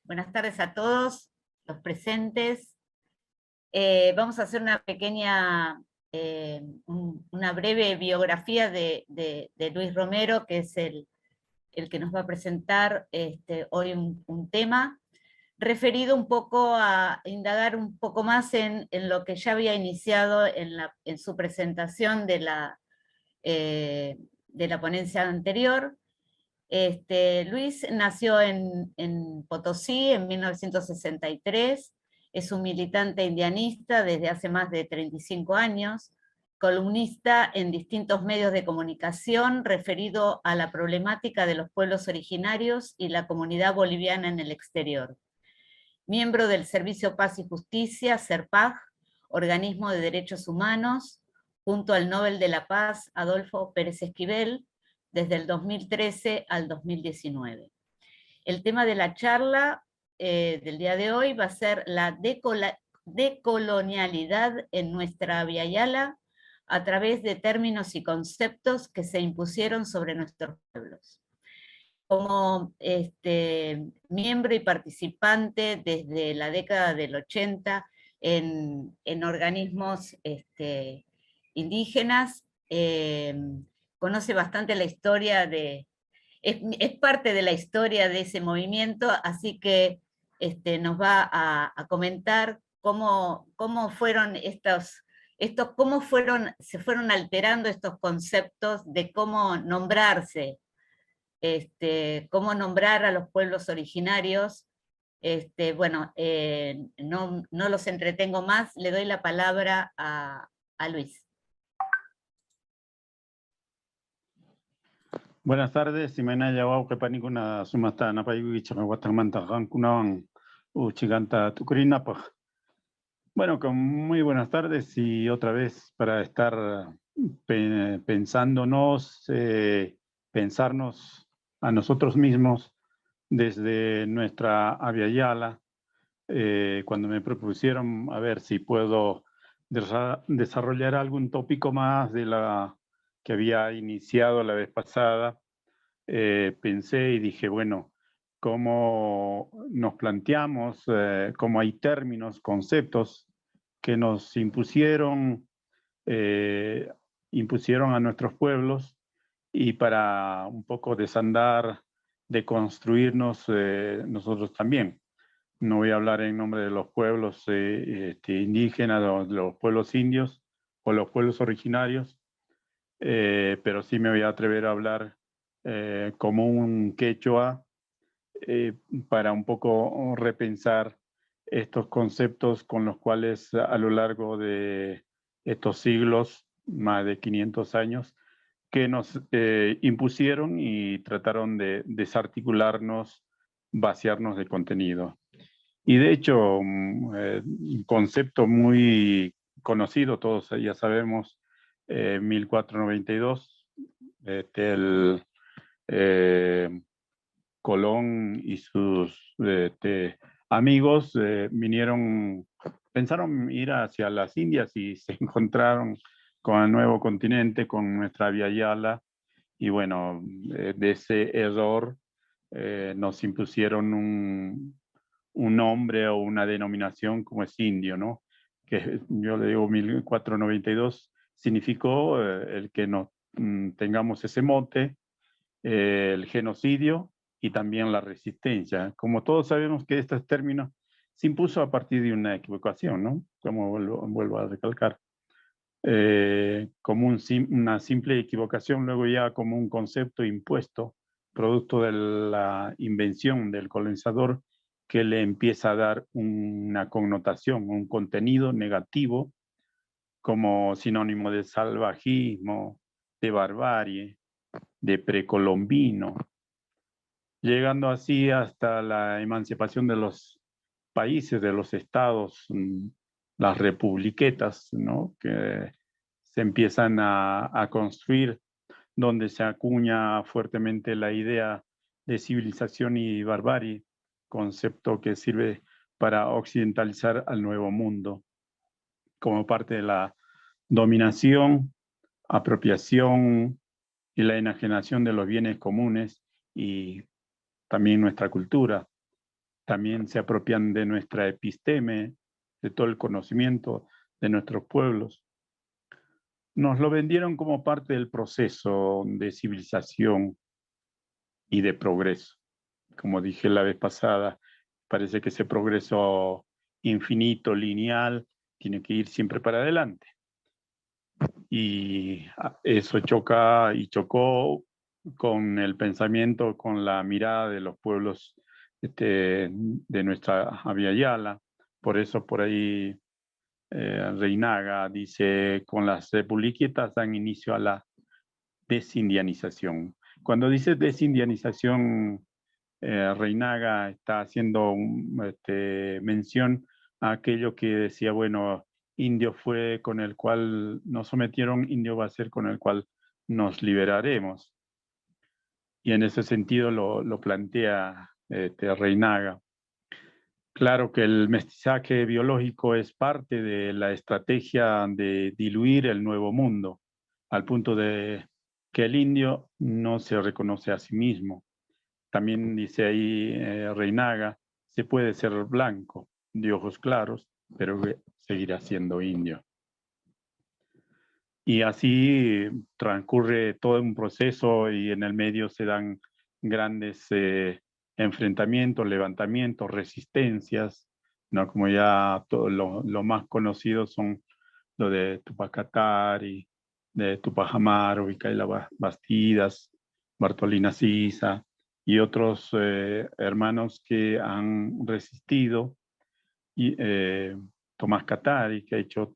Buenas tardes a todos los presentes. Vamos a hacer una pequeña, una breve biografía de Luis Romero, que es el que nos va a presentar hoy un tema referido un poco a indagar un poco más en lo que ya había iniciado en su presentación de la ponencia anterior. Luis nació en Potosí en 1963, es un militante indianista desde hace más de 35 años, columnista en distintos medios de comunicación referido a la problemática de los pueblos originarios y la comunidad boliviana en el exterior. Miembro del Servicio Paz y Justicia, SERPAJ, organismo de derechos humanos, junto al Nobel de la Paz, Adolfo Pérez Esquivel, desde el 2013 al 2019. El tema de la charla del día de hoy va a ser la decolonialidad en nuestra Abya Yala a través de términos y conceptos que se impusieron sobre nuestros pueblos. Como miembro y participante desde la década del 80 en organismos indígenas, conoce bastante la historia es parte de la historia de ese movimiento, así que nos va a comentar cómo fueron se fueron alterando estos conceptos de cómo nombrarse, cómo nombrar a los pueblos originarios. Bueno, no los entretengo más, le doy la palabra a Luis. Buenas tardes, Simena Yawau Kepanikuna Sumasta Napayugi Chamaguatamanta Hankunawan Uchiganta Tukurinapa. Bueno, con muy buenas tardes y otra vez para estar pensándonos, pensarnos a nosotros mismos desde nuestra Abya Yala, cuando me propusieron a ver si puedo desarrollar algún tópico más de la que había iniciado la vez pasada, pensé y dije, bueno, cómo nos planteamos, cómo hay términos, conceptos que nos impusieron a nuestros pueblos, y para un poco desandar, deconstruirnos nosotros también. No voy a hablar en nombre de los pueblos indígenas, o de los pueblos indios o los pueblos originarios, pero sí me voy a atrever a hablar como un quechua, para un poco repensar estos conceptos con los cuales a lo largo de estos siglos, más de 500 años, que nos impusieron y trataron de desarticularnos, vaciarnos de contenido. Y de hecho, un concepto muy conocido, todos ya sabemos, 1492, el Colón y sus amigos pensaron ir hacia las Indias y se encontraron con el nuevo continente, con nuestra Abya Yala, y bueno, de ese error nos impusieron un nombre o una denominación como es indio, ¿no? Que yo le digo 1492 significó el que tengamos ese mote, el genocidio y también la resistencia. Como todos sabemos que estos términos se impuso a partir de una equivocación, ¿no? Como vuelvo a recalcar. Como una simple equivocación, luego ya como un concepto impuesto, producto de la invención del colonizador, que le empieza a dar una connotación, un contenido negativo, como sinónimo de salvajismo, de barbarie, de precolombino, llegando así hasta la emancipación de los países, de los estados, las republiquetas, ¿no? Que se empiezan a construir, donde se acuña fuertemente la idea de civilización y barbarie, concepto que sirve para occidentalizar al nuevo mundo como parte de la dominación, apropiación y la enajenación de los bienes comunes y también nuestra cultura. también se apropian de nuestra episteme, de todo el conocimiento de nuestros pueblos. Nos lo vendieron como parte del proceso de civilización y de progreso. Como dije la vez pasada, parece que ese progreso infinito, lineal, tiene que ir siempre para adelante. Y eso choca y chocó con el pensamiento, con la mirada de los pueblos de nuestra Abya Yala. Por eso por ahí Reinaga dice, con las republiquitas dan inicio a la desindianización. Cuando dice desindianización, Reinaga está haciendo mención a aquello que decía, bueno, indio fue con el cual nos sometieron, indio va a ser con el cual nos liberaremos. Y en ese sentido lo plantea Reinaga. Claro que el mestizaje biológico es parte de la estrategia de diluir el nuevo mundo, al punto de que el indio no se reconoce a sí mismo. También dice ahí Reinaga, se puede ser blanco, de ojos claros, pero seguirá siendo indio. Y así transcurre todo un proceso y en el medio se dan grandes enfrentamientos, levantamientos, resistencias, ¿no? Como ya todo lo más conocido son lo de Tupac Katari, de Tupac Amaru, Micaela Bastidas, Bartolina Sisa y otros hermanos que han resistido y Tomás Katari, que ha hecho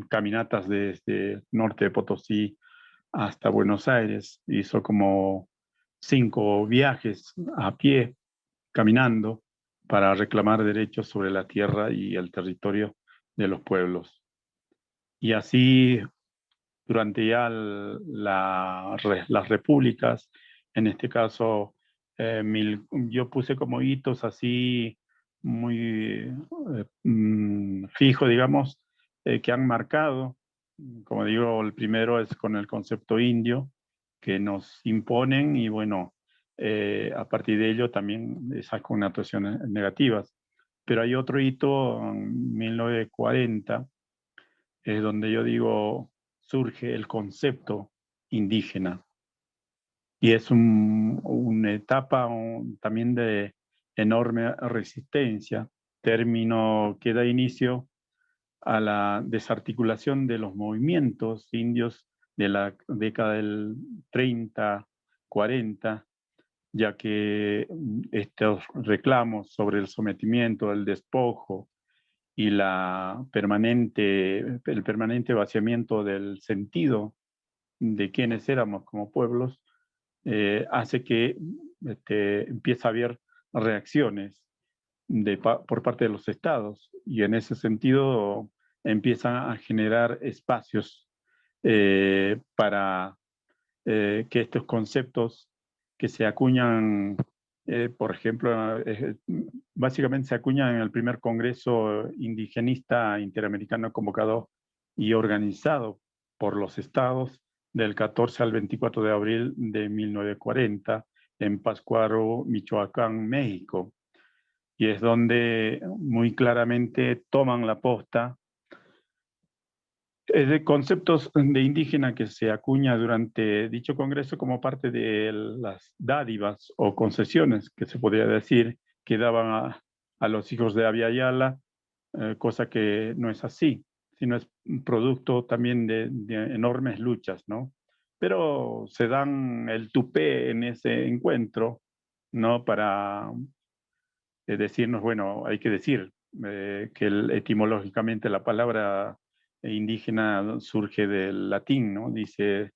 caminatas desde el norte de Potosí hasta Buenos Aires. Hizo como 5 viajes a pie, caminando, para reclamar derechos sobre la tierra y el territorio de los pueblos. Y así, durante ya las repúblicas, en este caso, yo puse como hitos así muy fijo, digamos, que han marcado. Como digo, el primero es con el concepto indio, que nos imponen y bueno, a partir de ello también esas connotaciones negativas. Pero hay otro hito en 1940, es donde yo digo, surge el concepto indígena. Y es una etapa también de enorme resistencia, término que da inicio a la desarticulación de los movimientos indios de la década del 30, 40, ya que estos reclamos sobre el sometimiento, el despojo y el permanente vaciamiento del sentido de quiénes éramos como pueblos, hace que empiece a haber reacciones por parte de los estados y en ese sentido empiezan a generar espacios para que estos conceptos que se acuñan, por ejemplo, básicamente se acuñan en el primer Congreso Indigenista Interamericano convocado y organizado por los estados del 14 al 24 de abril de 1940 en Pátzcuaro, Michoacán, México. Y es donde muy claramente toman la posta de conceptos de indígena que se acuña durante dicho congreso como parte de las dádivas o concesiones que se podría decir que daban a los hijos de Abya Yala, cosa que no es así, sino es un producto también de enormes luchas, ¿no? Pero se dan el tupé en ese encuentro, ¿no? Para decirnos, bueno, hay que decir que etimológicamente la palabra indígena surge del latín, ¿no? Dice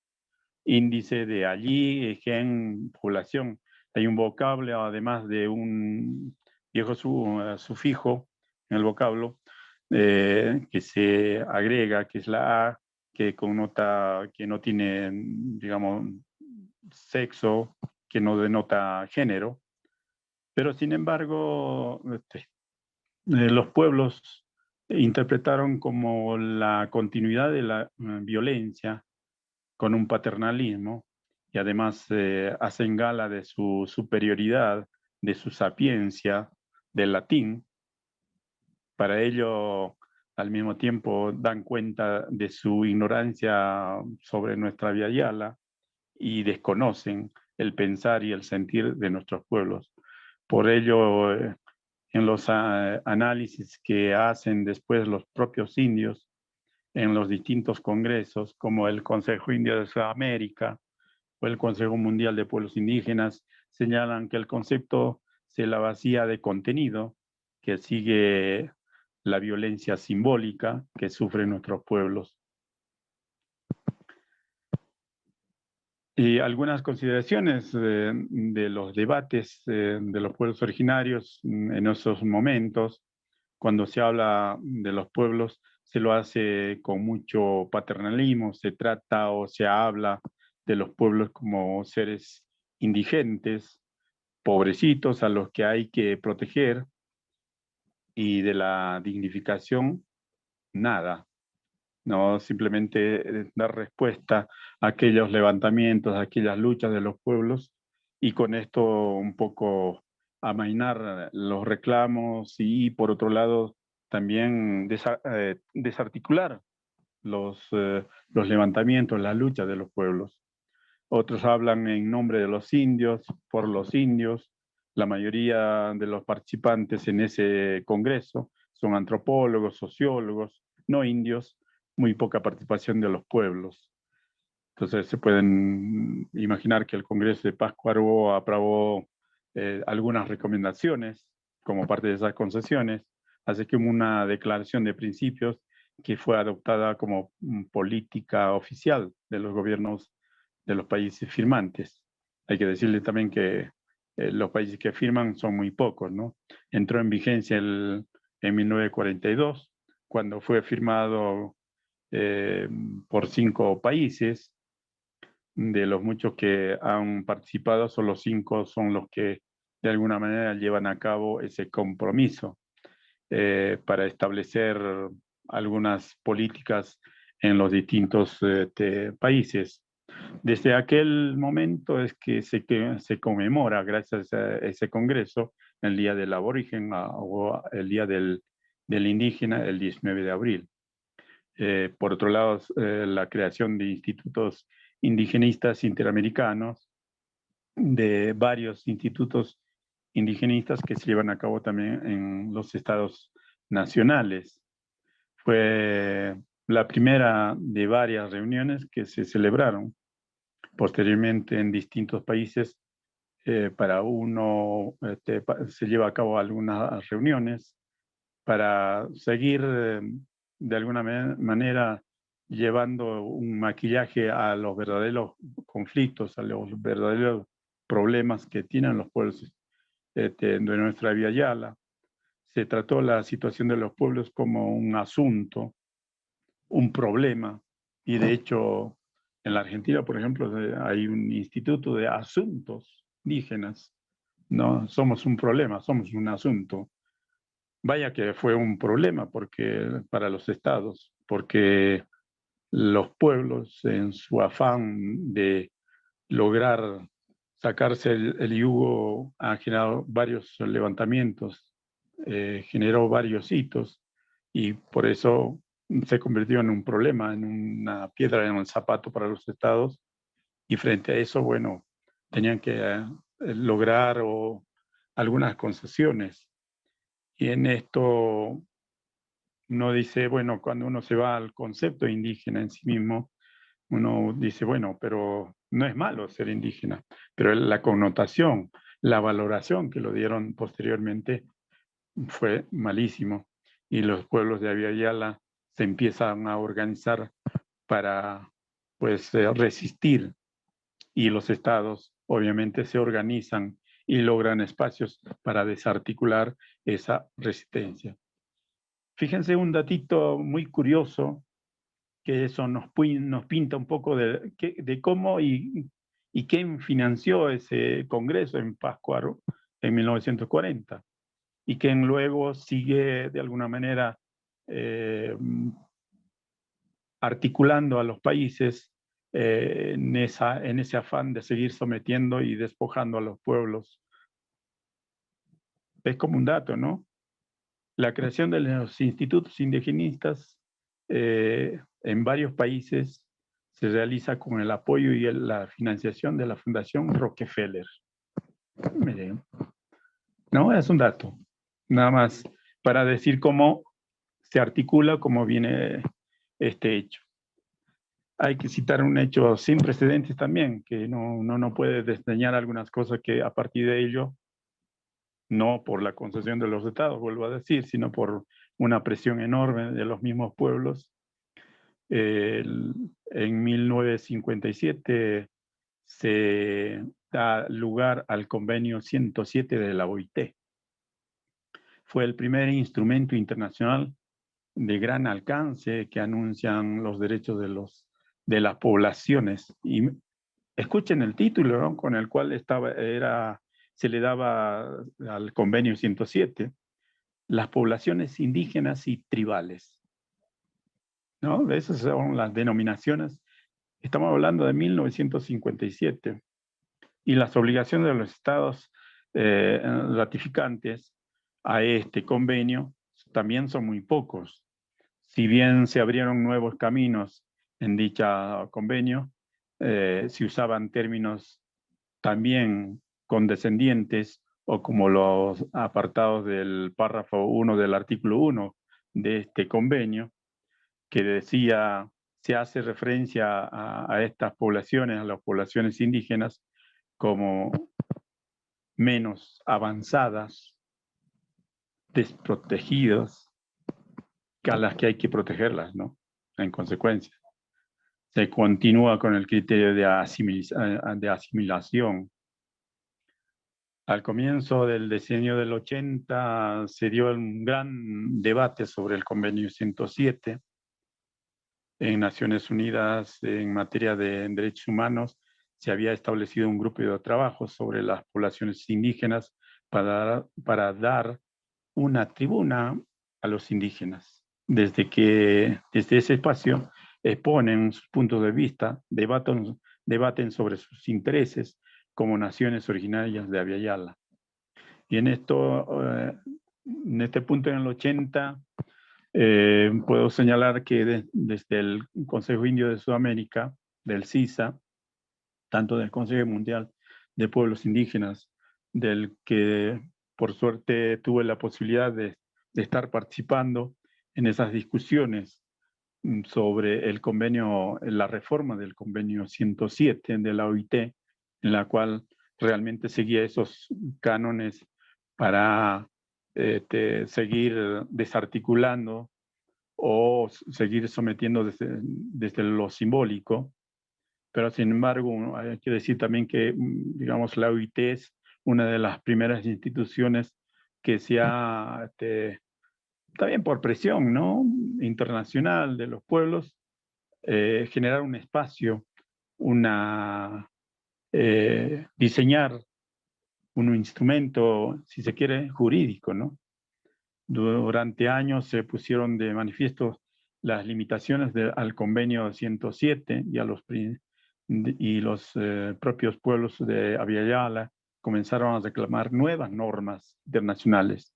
índice de allí, gen, población. Hay un vocablo, además de un viejo sufijo en el vocablo, que se agrega, que es la A, que connota, que no tiene, digamos, sexo, que no denota género. Pero sin embargo, los pueblos interpretaron como la continuidad de la violencia con un paternalismo y además hacen gala de su superioridad, de su sapiencia, del latín. Para ello, al mismo tiempo, dan cuenta de su ignorancia sobre nuestra Via Yala y desconocen el pensar y el sentir de nuestros pueblos. Por ello, en los análisis que hacen después los propios indios en los distintos congresos, como el Consejo Indio de Sudamérica o el Consejo Mundial de Pueblos Indígenas, señalan que el concepto se la vacía de contenido, que sigue la violencia simbólica que sufren nuestros pueblos. Y algunas consideraciones de los debates de los pueblos originarios en esos momentos, cuando se habla de los pueblos, se lo hace con mucho paternalismo, se trata o se habla de los pueblos como seres indigentes, pobrecitos a los que hay que proteger, y de la dignificación, nada. No simplemente dar respuesta a aquellos levantamientos, a aquellas luchas de los pueblos, y con esto un poco amainar los reclamos y por otro lado también desarticular los levantamientos, las luchas de los pueblos. Otros hablan en nombre de los indios, por los indios. La mayoría de los participantes en ese congreso son antropólogos, sociólogos, no indios, muy poca participación de los pueblos. Entonces se pueden imaginar que el Congreso de Pátzcuaro aprobó algunas recomendaciones como parte de esas concesiones, así como una declaración de principios que fue adoptada como política oficial de los gobiernos de los países firmantes. Hay que decirle también que los países que firman son muy pocos, ¿no? Entró en vigencia en 1942, cuando fue firmado por 5 países. De los muchos que han participado, solo 5 son los que de alguna manera llevan a cabo ese compromiso para establecer algunas políticas en los distintos países. Desde aquel momento es que se conmemora, gracias a ese congreso, el Día del Aborigen o el Día del Indígena, el 19 de abril. Por otro lado, la creación de institutos indigenistas interamericanos, de varios institutos indigenistas que se llevan a cabo también en los estados nacionales. Fue la primera de varias reuniones que se celebraron posteriormente en distintos países. Para uno se lleva a cabo algunas reuniones para seguir de alguna manera llevando un maquillaje a los verdaderos conflictos, a los verdaderos problemas que tienen los pueblos de nuestra Via Yala. Se trató la situación de los pueblos como un asunto, un problema, y de hecho en la Argentina, por ejemplo, hay un instituto de asuntos indígenas. No somos un problema, somos un asunto. Vaya que fue un problema para los estados, porque los pueblos, en su afán de lograr sacarse el yugo, han generado varios levantamientos, generó varios hitos, y por eso se convirtió en un problema, en una piedra en el zapato para los estados, y frente a eso, bueno, tenían que lograr algunas concesiones. Y en esto uno dice, bueno, cuando uno se va al concepto indígena en sí mismo, uno dice, bueno, pero no es malo ser indígena, pero la connotación, la valoración que lo dieron posteriormente fue malísimo, y los pueblos de Abya Yala se empiezan a organizar para pues resistir, y los estados obviamente se organizan y logran espacios para desarticular esa resistencia. Fíjense un datito muy curioso, que eso nos pinta un poco de cómo y quién financió ese congreso en Pátzcuaro en 1940, y quién luego sigue de alguna manera articulando a los países en ese afán de seguir sometiendo y despojando a los pueblos. es como un dato, ¿no? La creación de los institutos indigenistas en varios países se realiza con el apoyo y la financiación de la Fundación Rockefeller. Miren, no, es un dato, nada más para decir cómo se articula, cómo viene este hecho. Hay que citar un hecho sin precedentes también, que no puede desdeñar algunas cosas que a partir de ello, no por la concesión de los estados, vuelvo a decir, sino por una presión enorme de los mismos pueblos. En 1957 se da lugar al convenio 107 de la OIT. Fue el primer instrumento internacional de gran alcance que anuncian los derechos de las poblaciones. Y escuchen el título, ¿no?, con el cual se le daba al convenio 107, las poblaciones indígenas y tribales, ¿no? Esas son las denominaciones. Estamos hablando de 1957 y las obligaciones de los estados ratificantes a este convenio también son muy pocos. Si bien se abrieron nuevos caminos en dicho convenio, se usaban términos también condescendientes o como los apartados del párrafo 1 del artículo 1 de este convenio, que decía, se hace referencia a estas poblaciones, a las poblaciones indígenas, como menos avanzadas, desprotegidas, que a las que hay que protegerlas, ¿no? En consecuencia. Se continúa con el criterio de asimilación. Al comienzo del decenio del 80 se dio un gran debate sobre el convenio 107 en Naciones Unidas en materia de derechos humanos. Se había establecido un grupo de trabajo sobre las poblaciones indígenas para dar una tribuna a los indígenas. Desde ese espacio exponen sus puntos de vista, debaten sobre sus intereses como naciones originarias de Abya Yala. Y en este punto, en el 80, puedo señalar que desde el Consejo Indio de Sudamérica, del CISA, tanto del Consejo Mundial de Pueblos Indígenas, del que por suerte tuve la posibilidad de estar participando en esas discusiones sobre el convenio, la reforma del convenio 107 de la OIT, en la cual realmente seguía esos cánones para seguir desarticulando o seguir sometiendo desde lo simbólico. Pero sin embargo, hay que decir también que, digamos, la OIT es una de las primeras instituciones que se ha, también por presión, ¿no?, internacional de los pueblos, generar un espacio, diseñar un instrumento, si se quiere, jurídico, ¿no? Durante años se pusieron de manifiesto las limitaciones al convenio 107 y los propios pueblos de Abya Yala comenzaron a reclamar nuevas normas internacionales.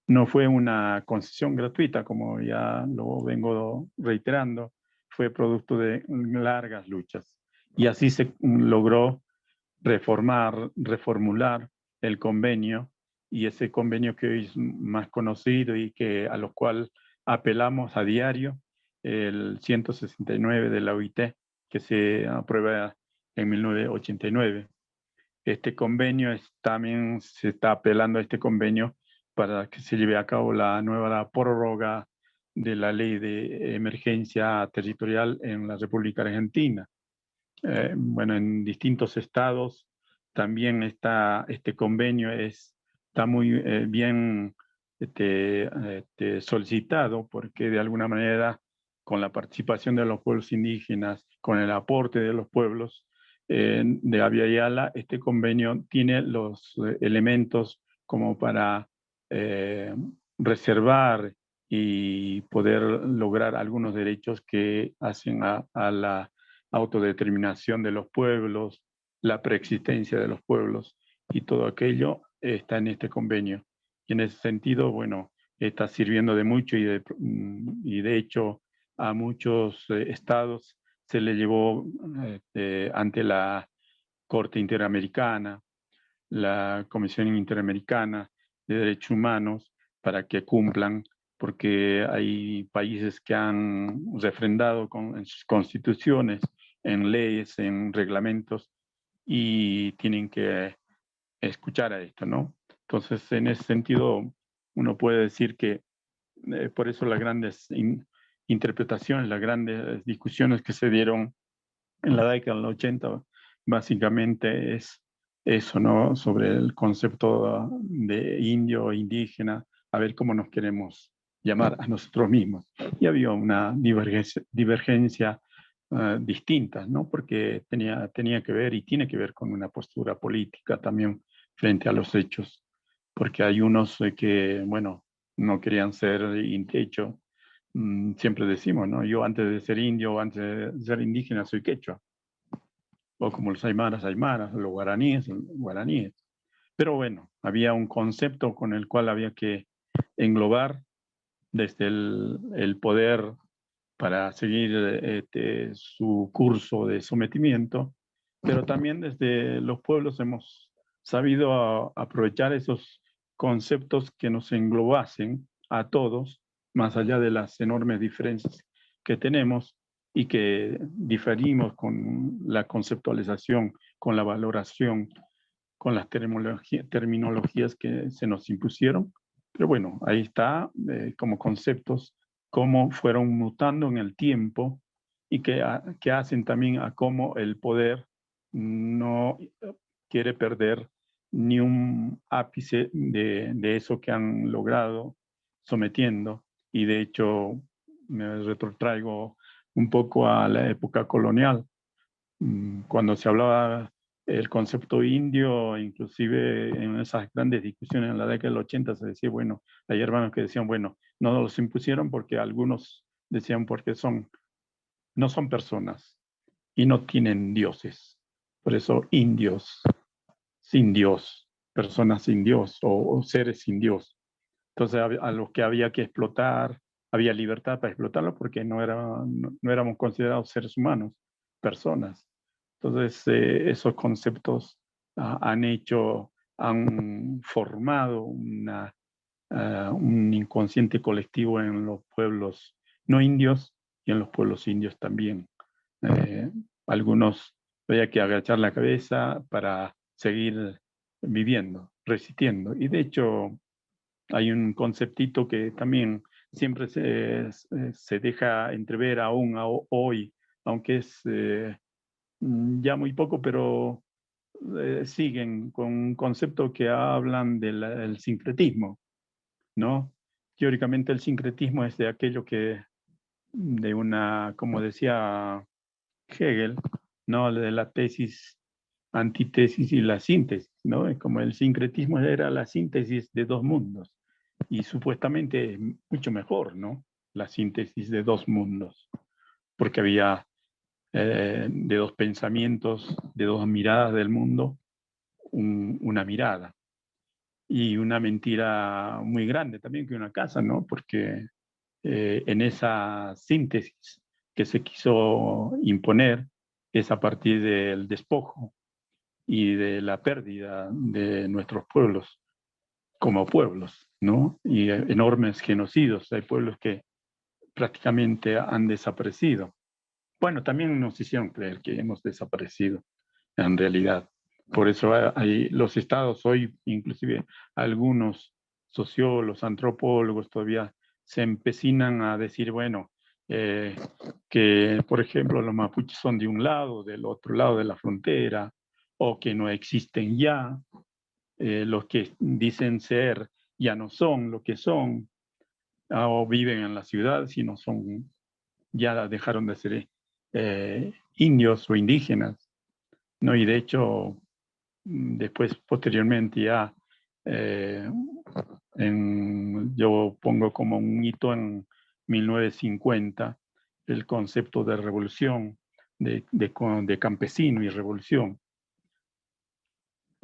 No fue una concesión gratuita, como ya lo vengo reiterando, fue producto de largas luchas. Y así se logró reformular el convenio, y ese convenio que hoy es más conocido y a lo cual apelamos a diario, el 169 de la OIT, que se aprueba en 1989. Este convenio también se está apelando a este convenio para que se lleve a cabo la nueva prórroga de la ley de emergencia territorial en la República Argentina. Bueno, en distintos estados también este convenio está muy bien solicitado, porque de alguna manera, con la participación de los pueblos indígenas, con el aporte de los pueblos de Abya Yala, este convenio tiene los elementos como para reservar y poder lograr algunos derechos que hacen a la autodeterminación de los pueblos, la preexistencia de los pueblos, y todo aquello está en este convenio. Y en ese sentido, bueno, está sirviendo de mucho y de hecho a muchos estados se le llevó ante la Corte Interamericana, la Comisión Interamericana de Derechos Humanos, para que cumplan, porque hay países que han refrendado en sus constituciones, en leyes, en reglamentos, y tienen que escuchar a esto, ¿no? Entonces, en ese sentido, uno puede decir que por eso las grandes interpretaciones, las grandes discusiones que se dieron en la década del 80, básicamente es eso, ¿no? Sobre el concepto de indio, indígena, a ver cómo nos queremos llamar a nosotros mismos. Y había una divergencia distinta, ¿no? Porque tenía que ver y tiene que ver con una postura política también frente a los hechos, porque hay unos que, bueno, no querían ser hecho. Siempre decimos, ¿no? Yo antes de ser indio, antes de ser indígena, soy quechua. O como los aymaras, aymaras, los guaraníes, guaraníes. Pero bueno, había un concepto con el cual había que englobar desde el poder para seguir su curso de sometimiento, pero también desde los pueblos hemos sabido aprovechar esos conceptos que nos englobasen a todos, más allá de las enormes diferencias que tenemos y que diferimos con la conceptualización, con la valoración, con las terminologías que se nos impusieron. Pero bueno, ahí está como conceptos, cómo fueron mutando en el tiempo y que hacen también a cómo el poder no quiere perder ni un ápice de eso que han logrado sometiendo. Y de hecho, me retrotraigo un poco a la época colonial, cuando se hablaba el concepto indio, inclusive en esas grandes discusiones en la década del 80 se decía, bueno, hay hermanos que decían, bueno, no nos los impusieron porque algunos decían porque no son personas y no tienen dioses. Por eso indios, sin Dios, personas sin Dios o seres sin Dios. Entonces a los que había que explotar, había libertad para explotarlos porque no éramos considerados seres humanos, personas. Entonces esos conceptos han formado un inconsciente colectivo en los pueblos no indios y en los pueblos indios también. Eh, Algunos había que agachar la cabeza para seguir viviendo, resistiendo. Y de hecho, hay un conceptito que también siempre se deja entrever aún hoy, aunque es ya muy poco, pero siguen con un concepto que hablan del sincretismo, ¿no? Teóricamente el sincretismo es de aquello de una, como decía Hegel, ¿no? De la tesis, antítesis y la síntesis, ¿no? Como el sincretismo era la síntesis de dos mundos y supuestamente es mucho mejor, ¿no? La síntesis de dos mundos, porque había de dos pensamientos, de dos miradas del mundo, una mirada y una mentira muy grande también que una casa, ¿no? Porque en esa síntesis que se quiso imponer es a partir del despojo y de la pérdida de nuestros pueblos como pueblos, ¿no? Y enormes genocidios. Hay pueblos que prácticamente han desaparecido. Bueno, también nos hicieron creer que hemos desaparecido en realidad. Por eso hay los estados hoy, inclusive algunos sociólogos, antropólogos todavía se empecinan a decir, bueno, eh, que por ejemplo los mapuches son de un lado, del otro lado de la frontera, o que no existen ya, los que dicen ser ya no son lo que son, o viven en la ciudad, sino son, ya dejaron de ser indios o indígenas, ¿no? Y de hecho, después, posteriormente, ya yo pongo como un hito en 1950 el concepto de revolución, de campesino y revolución.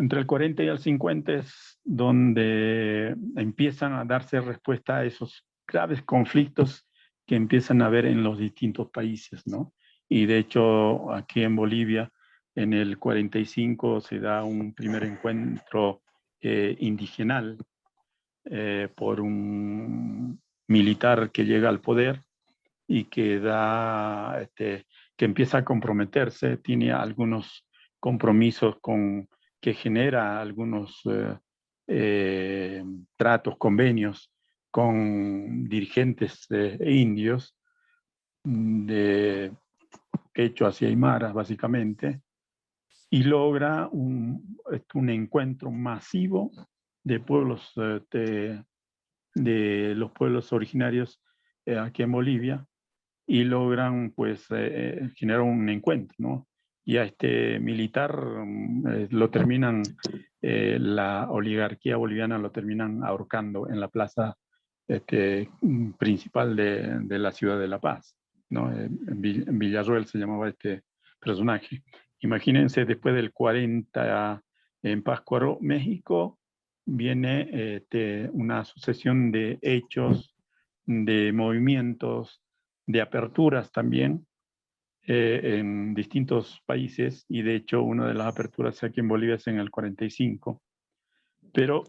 Entre el 40 y el 50 es donde empiezan a darse respuesta a esos graves conflictos que empiezan a haber en los distintos países, ¿no? Y de hecho, aquí en Bolivia, en el 45 se da un primer encuentro indigenal por un militar que llega al poder y que que empieza a comprometerse, tiene algunos compromisos que genera algunos tratos, convenios con dirigentes indios de quechuas y aymaras, básicamente, y logra un encuentro masivo de pueblos, de los pueblos originarios aquí en Bolivia, y logran pues generar un encuentro, ¿no? Y a este militar lo terminan, la oligarquía boliviana lo terminan ahorcando en la plaza principal de la ciudad de La Paz, ¿no? En Villarroel se llamaba este personaje. Imagínense, después del 40 en Pátzcuaro, México, viene una sucesión de hechos, de movimientos, de aperturas también en distintos países, y de hecho una de las aperturas aquí en Bolivia es en el 45, pero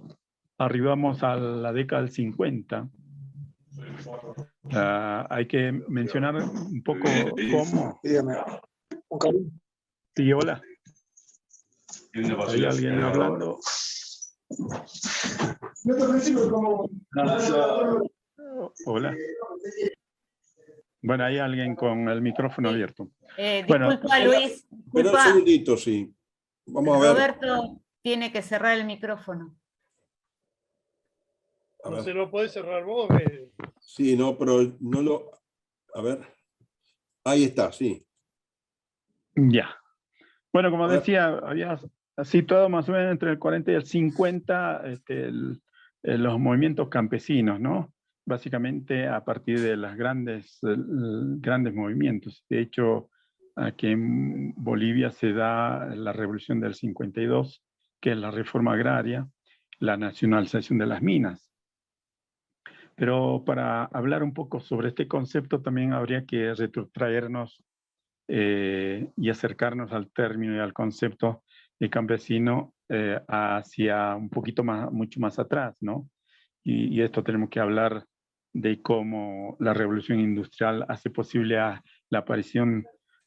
arribamos a la década del 50. Hay que mencionar un poco cómo... Dígame, un cariño. Sí, hola. ¿Hay alguien hablando? Hola. Bueno, hay alguien con el micrófono abierto. Disculpa, Luis. Pero un segundito, sí. Vamos a ver. Roberto tiene que cerrar el micrófono. No se lo podés cerrar vos. Sí, no, pero no lo... A ver. Ahí está, sí. Ya. Bueno, como decía, había situado más o menos entre el 40 y el 50 los movimientos campesinos, ¿no? Básicamente a partir de los grandes movimientos. De hecho, aquí en Bolivia se da la revolución del 52, que es la reforma agraria, la nacionalización de las minas. Pero para hablar un poco sobre este concepto también habría que retrotraernos y acercarnos al término y al concepto de campesino hacia un poquito más, mucho más atrás, ¿no? Y esto tenemos que hablar de cómo la revolución industrial hace posible la aparición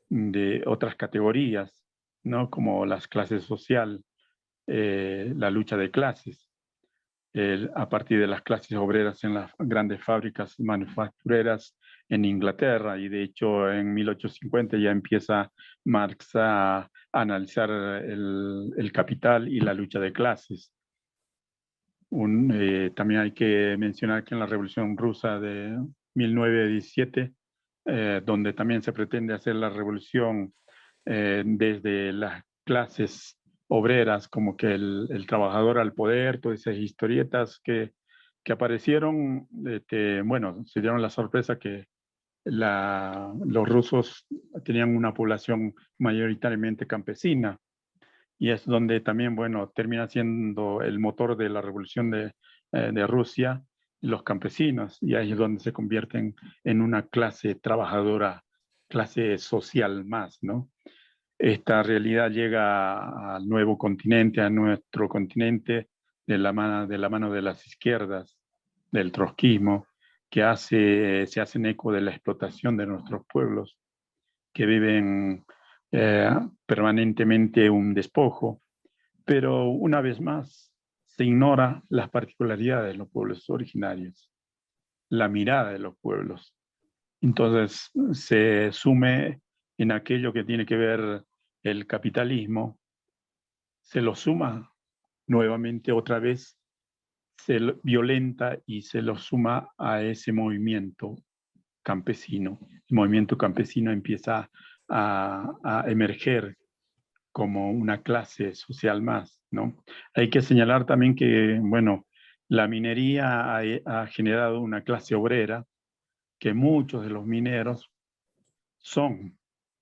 de otras categorías, ¿no? Como las clases social, la lucha de clases, a partir de las clases obreras en las grandes fábricas manufactureras en Inglaterra, y de hecho en 1850 ya empieza Marx a analizar el capital y la lucha de clases. También hay que mencionar que en la Revolución Rusa de 1917, donde también se pretende hacer la revolución desde las clases obreras, como que el trabajador al poder, todas esas historietas que aparecieron, bueno, se dieron la sorpresa que los rusos tenían una población mayoritariamente campesina, y es donde también, bueno, termina siendo el motor de la revolución de Rusia, los campesinos, y ahí es donde se convierten en una clase trabajadora, clase social más, ¿no? Esta realidad llega al nuevo continente, a nuestro continente, de la mano de las izquierdas, del trotskismo, que se hacen eco de la explotación de nuestros pueblos, que viven permanentemente un despojo, pero una vez más se ignora las particularidades de los pueblos originarios, la mirada de los pueblos. Entonces se sume en aquello que tiene que ver el capitalismo, se lo suma nuevamente otra vez, violenta y se lo suma a ese movimiento campesino. El movimiento campesino empieza a emerger como una clase social más, ¿no? Hay que señalar también que, bueno, la minería ha generado una clase obrera, que muchos de los mineros son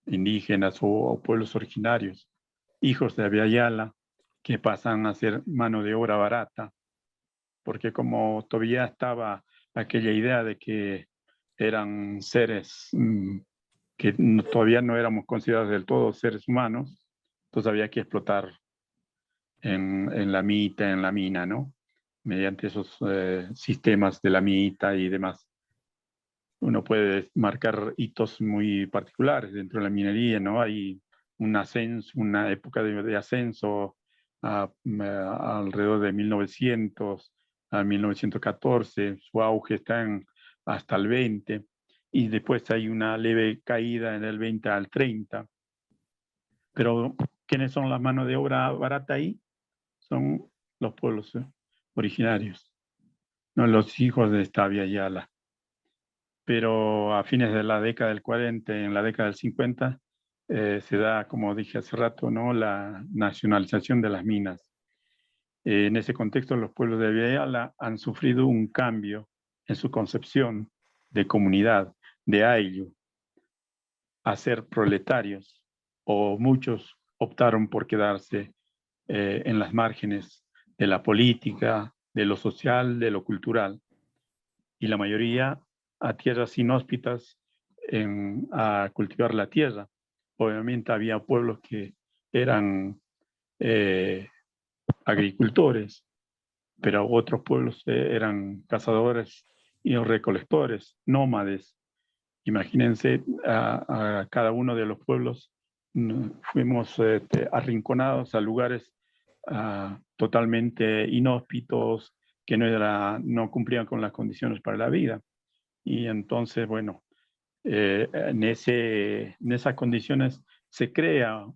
indígenas o pueblos originarios, hijos de Abya Yala, que pasan a ser mano de obra barata, porque como todavía estaba aquella idea de que eran seres que todavía no éramos considerados del todo seres humanos, entonces había que explotar en la mitad, en la mina, ¿no? Mediante esos sistemas de la mitad y demás. Uno puede marcar hitos muy particulares dentro de la minería, ¿no? Hay un ascenso, una época de ascenso alrededor de 1900 a 1914, su auge está hasta el 20, y después hay una leve caída en el 20 al 30. Pero, ¿quiénes son las manos de obra barata ahí? Son los pueblos originarios, no los hijos de esta Via Yala. Pero a fines de la década del 40, en la década del 50, se da, como dije hace rato, ¿no?, la nacionalización de las minas. En ese contexto, los pueblos de Via Yala han sufrido un cambio en su concepción de comunidad, de ayllu, a ser proletarios, o muchos optaron por quedarse en las márgenes de la política, de lo social, de lo cultural, y la mayoría a tierras inhóspitas a cultivar la tierra. Obviamente había pueblos que eran agricultores, pero otros pueblos eran cazadores y recolectores, nómades. Imagínense, a cada uno de los pueblos fuimos arrinconados a lugares totalmente inhóspitos, que no cumplían con las condiciones para la vida. Y entonces, bueno, en esas condiciones se crea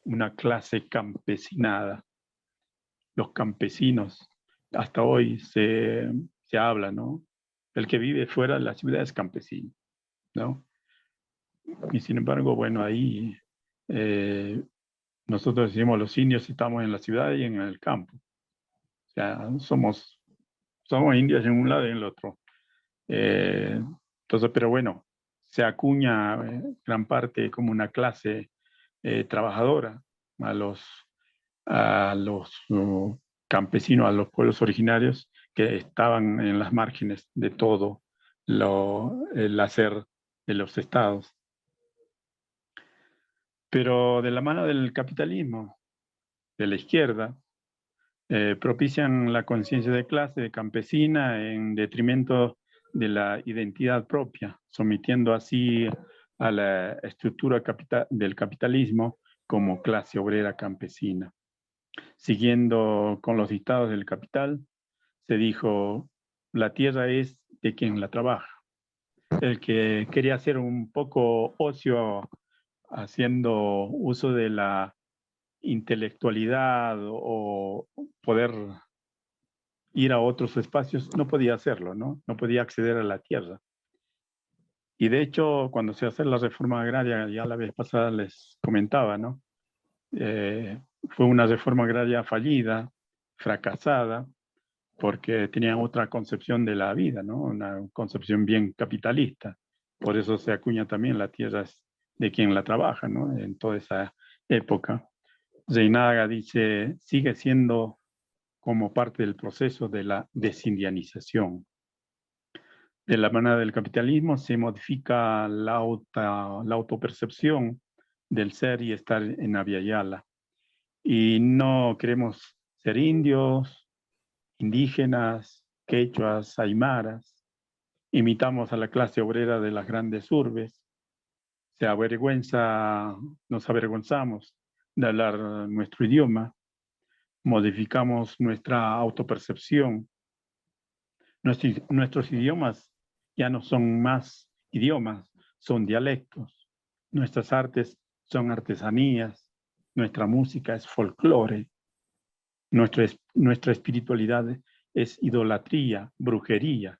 una clase campesinada. Los campesinos, hasta hoy se habla, ¿no? El que vive fuera de la ciudad es campesino, ¿no? Y sin embargo, bueno, ahí nosotros decimos los indios estamos en la ciudad y en el campo. O sea, somos indios en un lado y en el otro. Entonces, pero bueno, se acuña gran parte como una clase trabajadora a los campesinos, a los pueblos originarios que estaban en las márgenes de todo el hacer de los estados. Pero de la mano del capitalismo, de la izquierda, propician la conciencia de clase campesina en detrimento de la identidad propia, sometiendo así a la estructura del capitalismo como clase obrera campesina. Siguiendo con los dictados del capital, se dijo, la tierra es de quien la trabaja. El que quería hacer un poco ocio haciendo uso de la intelectualidad o poder ir a otros espacios, no podía hacerlo, ¿no? No podía acceder a la tierra. Y de hecho, cuando se hace la reforma agraria, ya la vez pasada les comentaba, ¿no? Fue una reforma agraria fallida, fracasada, porque tenían otra concepción de la vida, ¿no? Una concepción bien capitalista. Por eso se acuña también la tierra es de quien la trabaja, ¿no? En toda esa época. Reinaga dice, sigue siendo como parte del proceso de la desindianización. De la mano del capitalismo se modifica la autopercepción del ser y estar en Abya Yala. Y no queremos ser indios, indígenas, quechuas, aymaras. Imitamos a la clase obrera de las grandes urbes. Nos avergonzamos de hablar nuestro idioma. Modificamos nuestra autopercepción. Nuestros idiomas ya no son más idiomas, son dialectos. Nuestras artes son artesanías. Nuestra música es folclore. Nuestra espiritualidad es idolatría, brujería.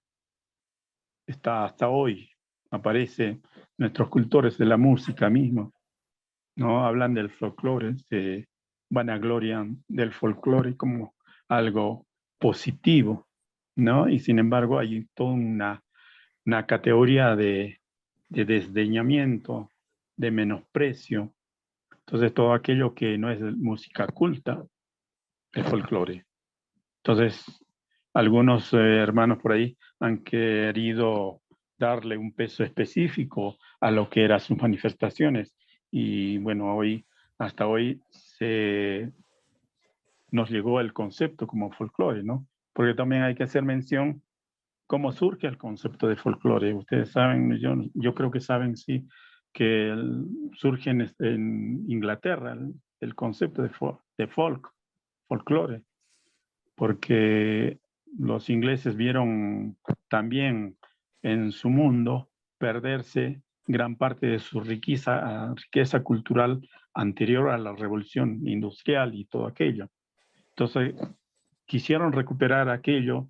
Hasta hoy aparecen nuestros cultores de la música mismo, ¿no? Hablan del folclore, se vanaglorian del folclore como algo positivo, ¿no? Y sin embargo hay toda una categoría de desdeñamiento, de menosprecio. Entonces todo aquello que no es música culta el folclore. Entonces, algunos hermanos por ahí han querido darle un peso específico a lo que eran sus manifestaciones. Y bueno, hasta hoy nos llegó el concepto como folclore, ¿no? Porque también hay que hacer mención cómo surge el concepto de folclore. Ustedes saben, yo creo que saben, sí, que surge en Inglaterra el concepto de folclore, porque los ingleses vieron también en su mundo perderse gran parte de su riqueza cultural anterior a la revolución industrial y todo aquello. Entonces, quisieron recuperar aquello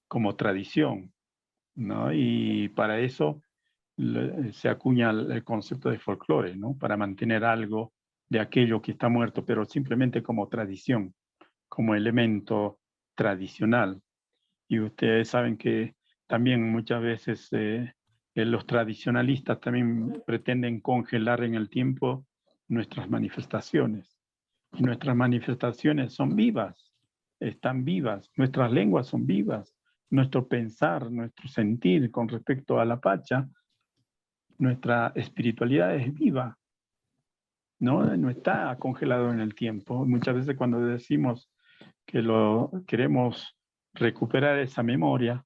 como tradición, ¿no? Y para eso se acuña el concepto de folclore, ¿no? Para mantener algo de aquello que está muerto, pero simplemente como tradición, como elemento tradicional. Y ustedes saben que también muchas veces los tradicionalistas también pretenden congelar en el tiempo nuestras manifestaciones. Y nuestras manifestaciones son vivas, están vivas, nuestras lenguas son vivas, nuestro pensar, nuestro sentir con respecto a la Pacha, nuestra espiritualidad es viva, no está congelado en el tiempo. Muchas veces cuando decimos que queremos recuperar esa memoria,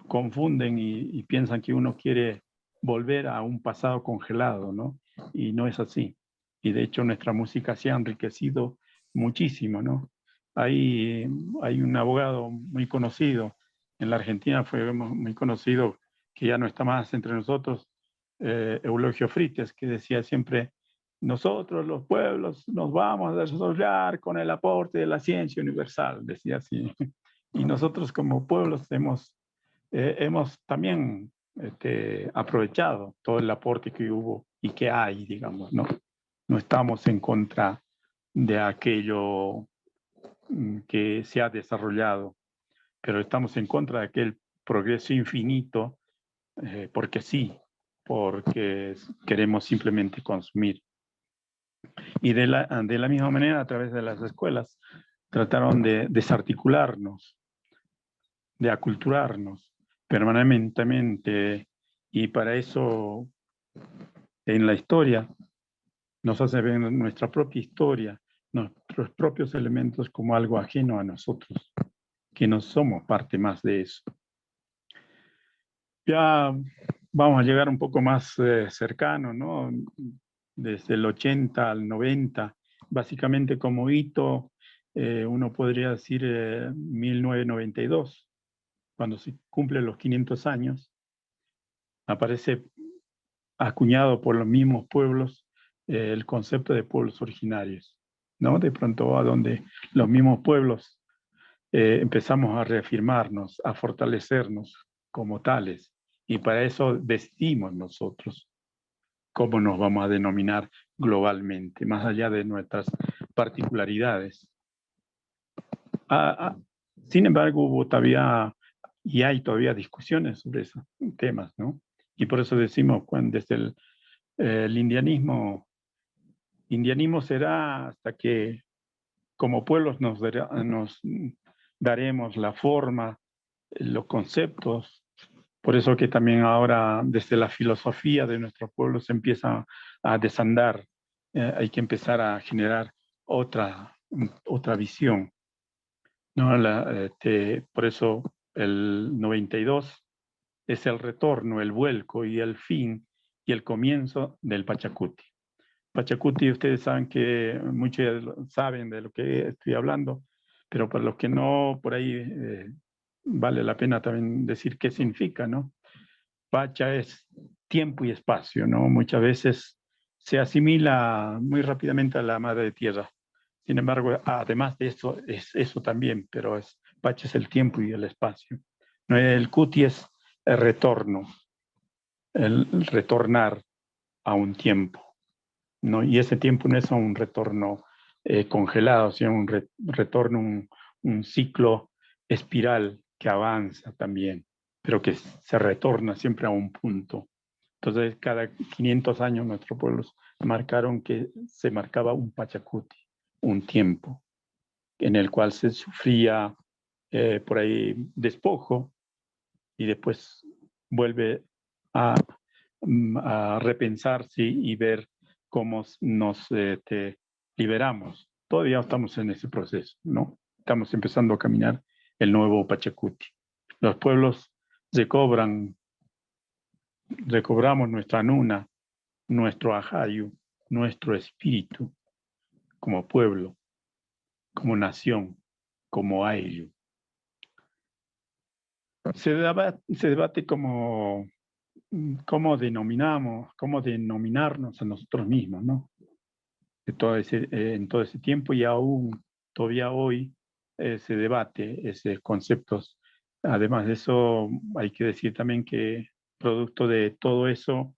confunden y piensan que uno quiere volver a un pasado congelado, ¿no? Y no es así. Y de hecho nuestra música se ha enriquecido muchísimo, ¿no? Hay un abogado muy conocido en la Argentina, fue muy conocido, que ya no está más entre nosotros, Eulogio Frites, que decía siempre: nosotros los pueblos nos vamos a desarrollar con el aporte de la ciencia universal, decía así. Y nosotros como pueblos hemos también aprovechado todo el aporte que hubo y que hay, digamos, ¿no? No estamos en contra de aquello que se ha desarrollado, pero estamos en contra de aquel progreso infinito, porque sí, porque queremos simplemente consumir. Y de la misma manera, a través de las escuelas, trataron de desarticularnos, de aculturarnos permanentemente, y para eso en la historia nos hace ver nuestra propia historia, nuestros propios elementos como algo ajeno a nosotros, que no somos parte más de eso. Ya vamos a llegar un poco más cercano, ¿no? Desde el 80 al 90, básicamente como hito, uno podría decir 1992, cuando se cumplen los 500 años, aparece acuñado por los mismos pueblos el concepto de pueblos originarios, ¿no? De pronto a donde los mismos pueblos empezamos a reafirmarnos, a fortalecernos como tales, y para eso decidimos nosotros cómo nos vamos a denominar globalmente, más allá de nuestras particularidades. Sin embargo, hubo todavía y hay todavía discusiones sobre esos temas, ¿no? Y por eso decimos, desde el indianismo será hasta que como pueblos nos daremos la forma, los conceptos. Por eso que también ahora desde la filosofía de nuestro pueblo se empieza a desandar. Hay que empezar a generar otra visión, ¿no? Por eso el 92 es el retorno, el vuelco y el fin y el comienzo del Pachacuti. Pachacuti, ustedes saben que muchos saben de lo que estoy hablando, pero para los que no, por ahí vale la pena también decir qué significa, ¿no? Pacha es tiempo y espacio, ¿no? Muchas veces se asimila muy rápidamente a la madre tierra. Sin embargo, además de eso, es eso también, pero Pacha es el tiempo y el espacio. ¿No? El Cuti es el retorno, el retornar a un tiempo, ¿no? Y ese tiempo no es un retorno congelado, sino un retorno, un ciclo espiral que avanza también, pero que se retorna siempre a un punto. Entonces, cada 500 años nuestros pueblos marcaron que se marcaba un Pachacuti, un tiempo. en el cual se sufría por ahí despojo y después vuelve a repensarse y ver cómo nos liberamos. Todavía estamos en ese proceso, ¿no? Estamos empezando a caminar el nuevo Pachacuti. Los pueblos recobramos nuestra nuna, nuestro ajayu, nuestro espíritu como pueblo, como nación, como ayllu. Se debate cómo denominarnos a nosotros mismos, ¿no? En todo ese tiempo y aún todavía hoy se debate esos conceptos. Además de eso, hay que decir también que producto de todo eso,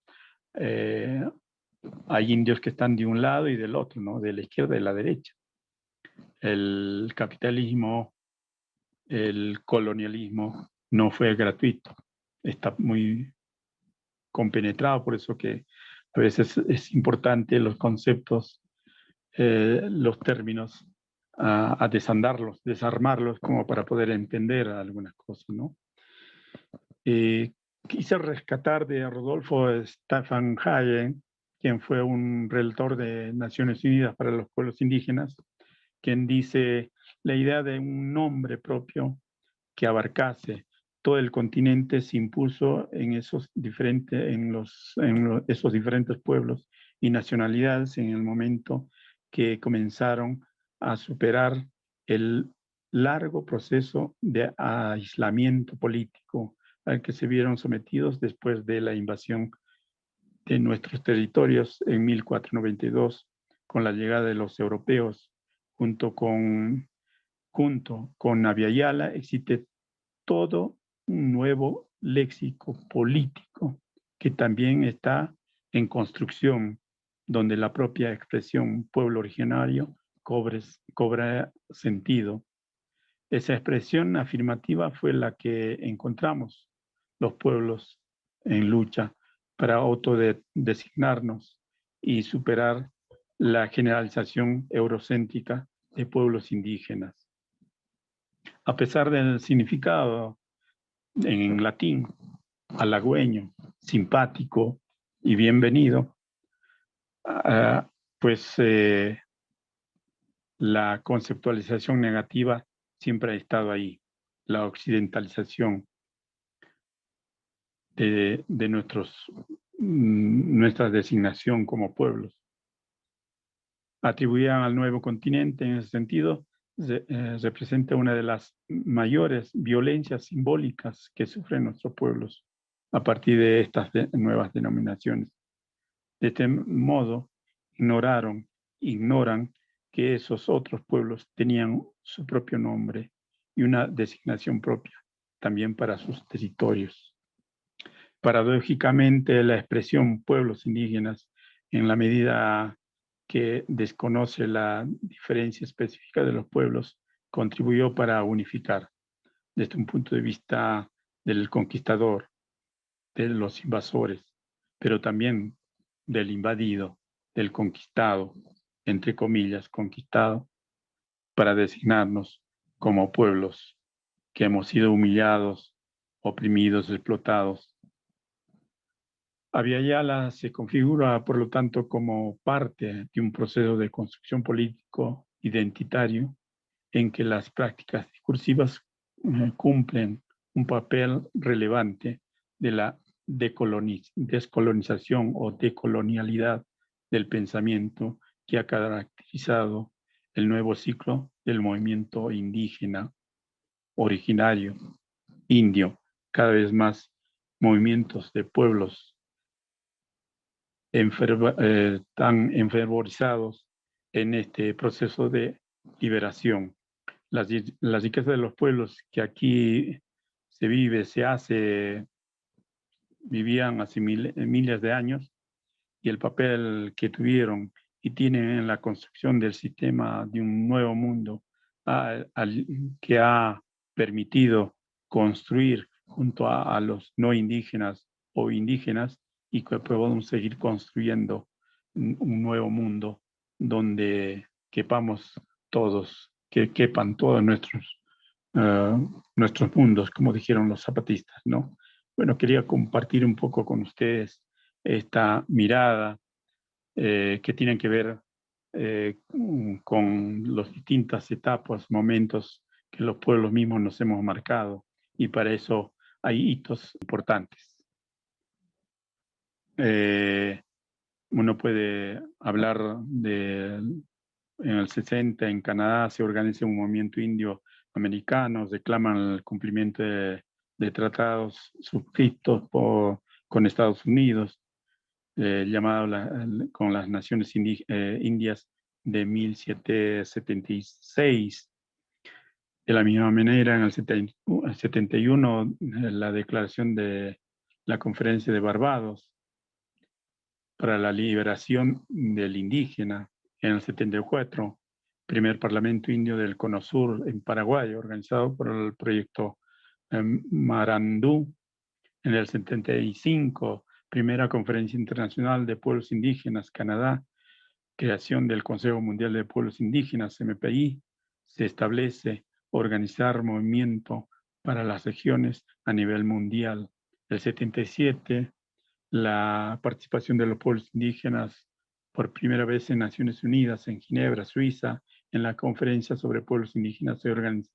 hay indios que están de un lado y del otro, ¿no? De la izquierda y de la derecha. El capitalismo, el colonialismo no fue gratuito. Está muy compenetrado, por eso que a veces es importante los conceptos, los términos, a desandarlos, desarmarlos como para poder entender algunas cosas, ¿no? Quise rescatar de Rodolfo Stefan Hagen, quien fue un relator de Naciones Unidas para los Pueblos Indígenas, quien dice la idea de un nombre propio que abarcase todo el continente se impuso en esos diferentes pueblos y nacionalidades en el momento que comenzaron a superar el largo proceso de aislamiento político al que se vieron sometidos después de la invasión de nuestros territorios en 1492 con la llegada de los europeos. Junto con Abya Yala existe todo un nuevo léxico político que también está en donde la propia expresión pueblo originario cobra sentido. Esa expresión afirmativa fue la que encontramos los pueblos en lucha para autodesignarnos y superar la generalización eurocéntrica de pueblos indígenas. A pesar del significado en latín, halagüeño, simpático y bienvenido, pues la conceptualización negativa siempre ha estado ahí, la occidentalización de nuestra designación como pueblos. Atribuían al nuevo continente en ese sentido, representa una de las mayores violencias simbólicas que sufren nuestros pueblos a partir de estas nuevas denominaciones. De este modo, ignoran que esos otros pueblos tenían su propio nombre y una designación propia también para sus territorios. Paradójicamente, la expresión pueblos indígenas, en la medida que desconoce la diferencia específica de los pueblos, contribuyó para unificar desde un punto de vista del conquistador, de los invasores, pero también del invadido, del conquistado, entre comillas, conquistado, para designarnos como pueblos que hemos sido humillados, oprimidos, explotados. Abya Yala se configura, por lo tanto, como parte de un proceso de construcción político identitario en que las prácticas discursivas cumplen un papel relevante de la descolonización o decolonialidad del pensamiento que ha caracterizado el nuevo ciclo del movimiento indígena, originario, indio, cada vez más movimientos de pueblos tan enfervorizados en este proceso de liberación. Las riquezas de los pueblos que aquí se vivían hace miles de años, y el papel que tuvieron y tienen en la construcción del sistema de un nuevo mundo que ha permitido construir junto a los no indígenas o indígenas, y que podemos seguir construyendo un nuevo mundo donde quepamos todos, que quepan todos nuestros mundos, como dijeron los zapatistas, ¿no? Bueno, quería compartir un poco con ustedes esta mirada que tienen que ver con las distintas etapas, momentos que los pueblos mismos nos hemos marcado, y para eso hay hitos importantes. Uno puede hablar de, en el 60 en Canadá se organiza un movimiento indio americano, reclaman el cumplimiento de tratados suscritos con Estados Unidos, llamado con las Naciones Indias de 1776. De la misma manera, en el 71, la declaración de la Conferencia de Barbados para la liberación del indígena. En el 74, primer Parlamento Indio del Cono Sur en Paraguay, organizado por el proyecto Marandú. En el 75, primera Conferencia Internacional de Pueblos Indígenas, Canadá, creación del Consejo Mundial de Pueblos Indígenas, MPI, se establece organizar movimiento para las regiones a nivel mundial. El 77, la participación de los pueblos indígenas por primera vez en Naciones Unidas, en Ginebra, Suiza, en la conferencia sobre pueblos indígenas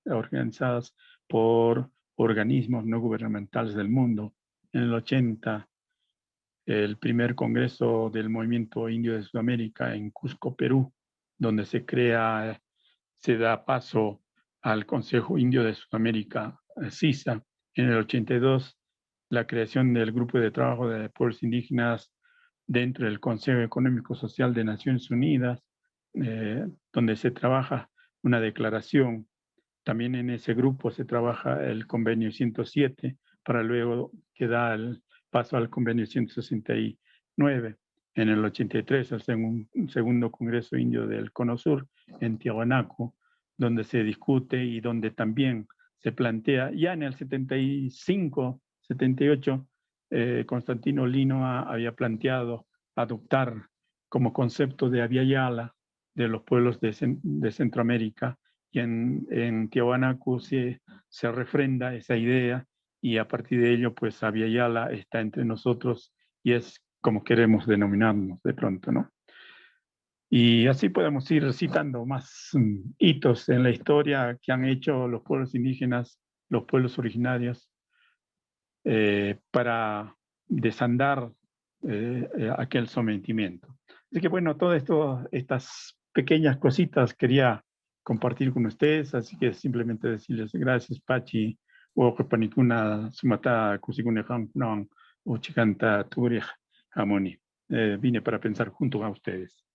organizadas por organismos no gubernamentales del mundo. En el 80, el primer congreso del Movimiento Indio de Sudamérica en Cusco, Perú, donde se da paso al Consejo Indio de Sudamérica, CISA. En el 82, la creación del Grupo de Trabajo de Pueblos Indígenas dentro del Consejo Económico Social de Naciones Unidas, donde se trabaja una declaración. También en ese grupo se trabaja el Convenio 107, para luego que da el paso al Convenio 169. En el 83, el segundo Congreso Indio del Cono Sur, en Tiahuanaco, donde se discute y donde también se plantea, ya en el 75, 78, Constantino Lino había planteado adoptar como concepto de Abya Yala de los pueblos de Centroamérica, y en Tiahuanaco se refrenda esa idea, y a partir de ello, pues Abya Yala está entre nosotros y es como queremos denominarnos de pronto, ¿no? Y así podemos ir citando más hitos en la historia que han hecho los pueblos indígenas, los pueblos originarios, para desandar aquel sometimiento. Así que bueno, todas estas pequeñas cositas quería compartir con ustedes, así que simplemente decirles gracias, Pachi, o Panicuna, Sumata, Kusikune Hampunan, o Chicanta Turij, Hamoni. Vine para pensar junto a ustedes.